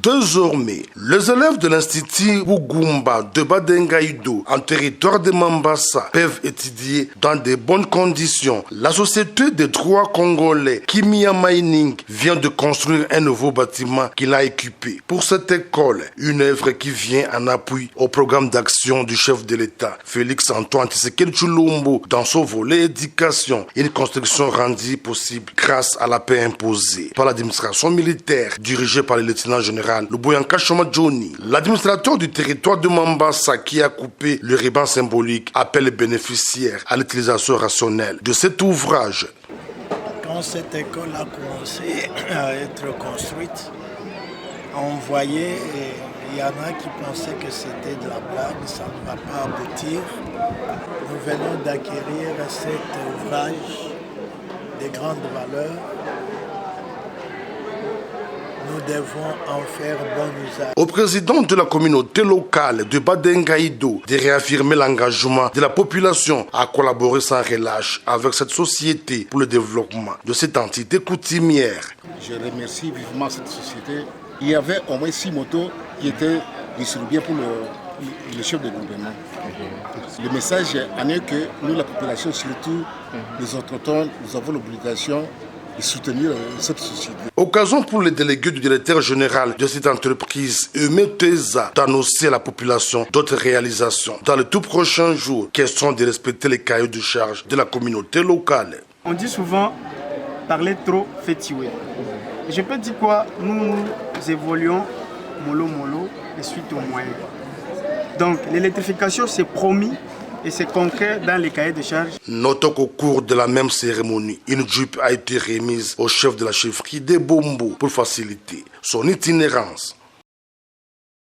Désormais, les élèves de l'Institut Bugumba de Badengaïdo en territoire de Mambasa peuvent étudier dans de bonnes conditions. La société des droits congolais Kimia Mining vient de construire un nouveau bâtiment qu'il a équipé. Pour cette école, une œuvre qui vient en appui au programme d'action du chef de l'État, Félix Antoine Tshisekedi Tshilombo, dans son volet éducation. Une construction rendue possible grâce à la paix imposée par l'administration militaire dirigée par le lieutenant général Luboyanka Choma Johnny. L'administrateur du territoire de Mambasa qui a coupé le ruban symbolique appelle les bénéficiaires à l'utilisation rationnelle de cet ouvrage. Quand cette école a commencé à être construite, on voyait, il y en a qui pensaient que c'était de la blague, ça ne va pas aboutir. Nous venons d'acquérir cet ouvrage de grande valeur. Nous devons en faire bon usage. Au président de la communauté locale de Badengaïdo de réaffirmer l'engagement de la population à collaborer sans relâche avec cette société pour le développement de cette entité coutumière. Je remercie vivement cette société. Il y avait au moins 6 motos qui étaient distribuées pour le chef de gouvernement. Le message en est que nous, la population, surtout les autochtones, nous avons l'obligation de soutenir cette société. Occasion pour les délégués du directeur général de cette entreprise, Emeteza, d'annoncer à la population d'autres réalisations dans les tout prochains jours. Question de respecter les cahiers de charge de la communauté locale. On dit souvent, parler trop fait tuer. Je peux dire quoi? Nous évoluons mollo et suite aux moyens. Donc l'électrification c'est promis et c'est concret dans les cahiers de charges. Notons qu'au cours de la même cérémonie, une jupe a été remise au chef de la chefferie des Bombo pour faciliter son itinérance.